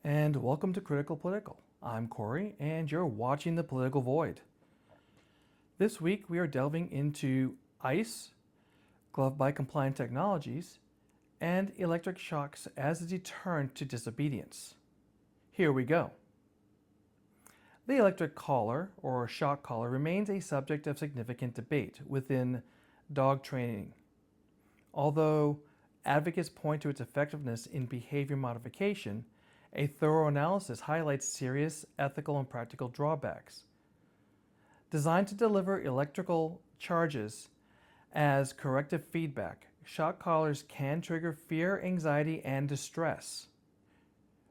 And welcome to Critical Political. I'm Corey, and you're watching The Political Void. This week, we are delving into ICE, glove by compliant technologies, and electric shocks as a deterrent to disobedience. Here we go. The electric collar, or shock collar, remains a subject of significant debate within dog training. Although advocates point to its effectiveness in behavior modification, a thorough analysis highlights serious ethical and practical drawbacks. Designed to deliver electrical charges as corrective feedback, shock collars can trigger fear, anxiety, and distress.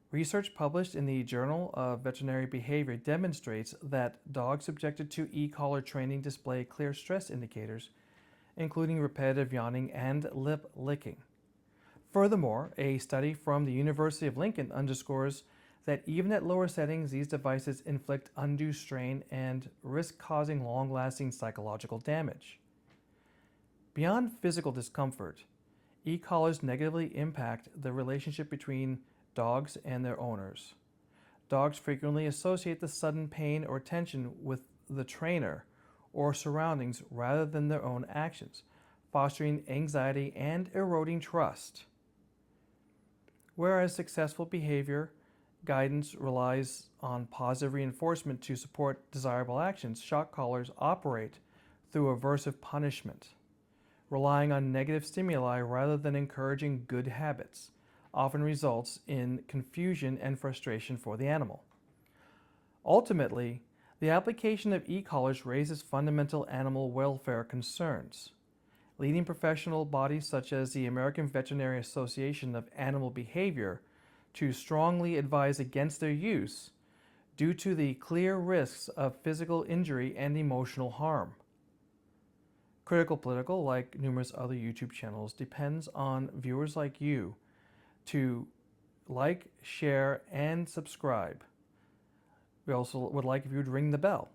Research published in the Journal of Veterinary Behavior demonstrates that dogs subjected to e-collar training display clear stress indicators, including repetitive yawning and lip licking. Furthermore, a study from the University of Lincoln underscores that even at lower settings, these devices inflict undue strain and risk causing long-lasting psychological damage. Beyond physical discomfort, e-collars negatively impact the relationship between dogs and their owners. Dogs frequently associate the sudden pain or tension with the trainer or surroundings rather than their own actions, fostering anxiety and eroding trust. Whereas successful behavior guidance relies on positive reinforcement to support desirable actions, shock collars operate through aversive punishment, relying on negative stimuli rather than encouraging good habits, often results in confusion and frustration for the animal. Ultimately, the application of e-collars raises fundamental animal welfare concerns. Leading professional bodies such as the American Veterinary Association of Animal Behavior to strongly advise against their use due to the clear risks of physical injury and emotional harm. Critical Political, like numerous other YouTube channels, depends on viewers like you to like, share, and subscribe. We also would like if you would ring the bell.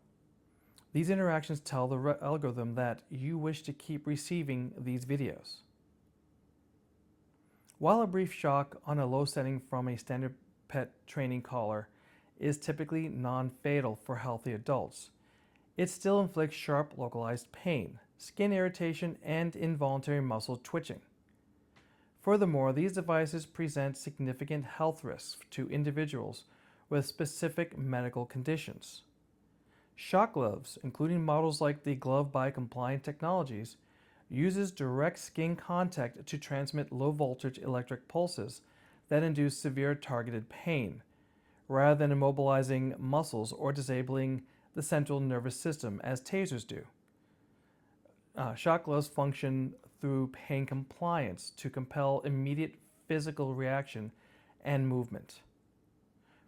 These interactions tell the algorithm that you wish to keep receiving these videos. While a brief shock on a low setting from a standard pet training collar is typically non-fatal for healthy adults, it still inflicts sharp localized pain, skin irritation, and involuntary muscle twitching. Furthermore, these devices present significant health risks to individuals with specific medical conditions. Shock gloves, including models like the glove by compliant technologies, uses direct skin contact to transmit low voltage electric pulses that induce severe targeted pain, rather than immobilizing muscles or disabling the central nervous system as tasers do. Shock gloves function through pain compliance to compel immediate physical reaction and movement.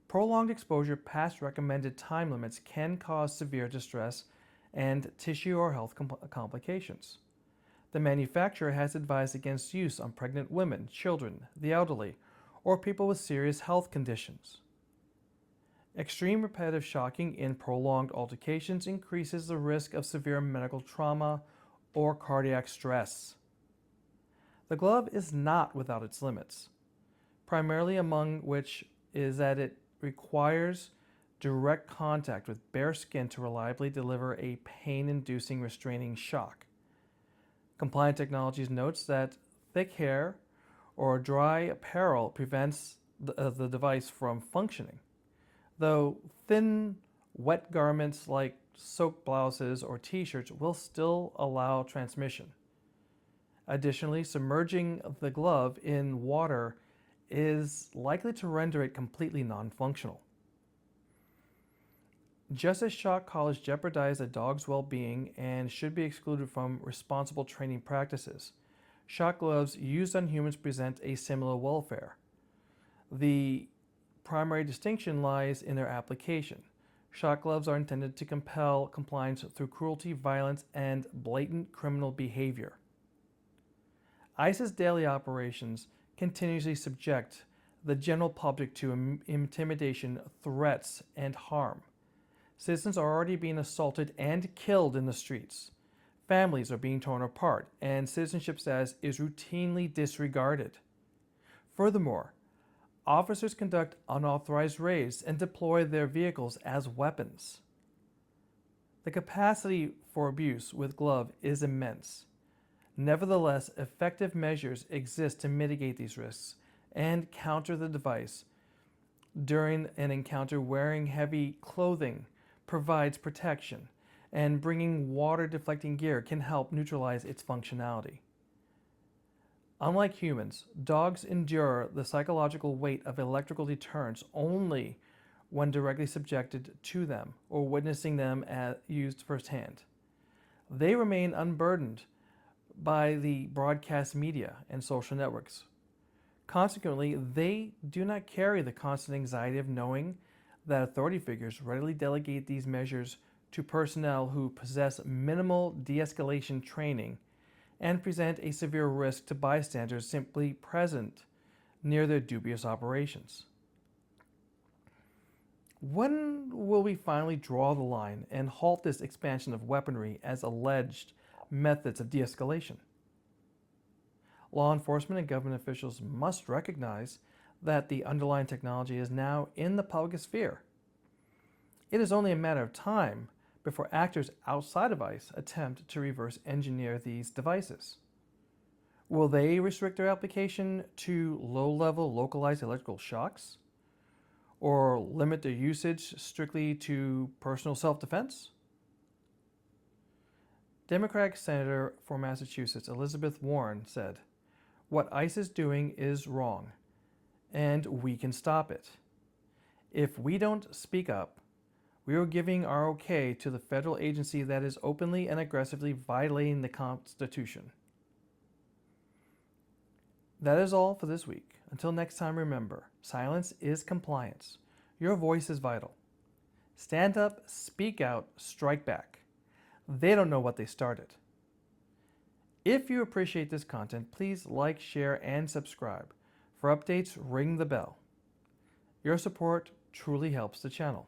Prolonged exposure past recommended time limits can cause severe distress and tissue or health complications. The manufacturer has advised against use on pregnant women, children, the elderly, or people with serious health conditions. Extreme repetitive shocking in prolonged altercations increases the risk of severe medical trauma or cardiac stress. The glove is not without its limits, primarily among which is that it requires direct contact with bare skin to reliably deliver a pain-inducing restraining shock. Compliant Technologies notes that thick hair or dry apparel prevents the device from functioning, though thin, wet garments like soaked blouses or t-shirts will still allow transmission. Additionally, submerging the glove in water is likely to render it completely non-functional. Just as shock collars jeopardize a dog's well-being and should be excluded from responsible training practices, shock gloves used on humans present a similar welfare. The primary distinction lies in their application. Shock gloves are intended to compel compliance through cruelty, violence, and blatant criminal behavior. ICE's daily operations continuously subject the general public to intimidation, threats, and harm. Citizens are already being assaulted and killed in the streets. Families are being torn apart, and citizenship status is routinely disregarded. Furthermore, officers conduct unauthorized raids and deploy their vehicles as weapons. The capacity for abuse with glove is immense. Nevertheless, effective measures exist to mitigate these risks and counter the device. During an encounter, wearing heavy clothing provides protection, and bringing water-deflecting gear can help neutralize its functionality. Unlike humans, dogs endure the psychological weight of electrical deterrents only when directly subjected to them or witnessing them used firsthand. They remain unburdened by the broadcast media and social networks. Consequently, they do not carry the constant anxiety of knowing that authority figures readily delegate these measures to personnel who possess minimal de-escalation training and present a severe risk to bystanders simply present near their dubious operations. When will we finally draw the line and halt this expansion of weaponry as alleged methods of de-escalation? Law enforcement and government officials must recognize that the underlying technology is now in the public sphere. It is only a matter of time before actors outside of ICE attempt to reverse engineer these devices. Will they restrict their application to low-level localized electrical shocks? Or limit their usage strictly to personal self-defense? Democratic Senator for Massachusetts Elizabeth Warren said, "What ICE is doing is wrong, and we can stop it. If we don't speak up, we are giving our okay to the federal agency that is openly and aggressively violating the Constitution." That is all for this week. Until next time, remember, silence is compliance. Your voice is vital. Stand up, speak out, strike back. They don't know what they started. If you appreciate this content, please like, share, and subscribe. For updates, ring the bell. Your support truly helps the channel.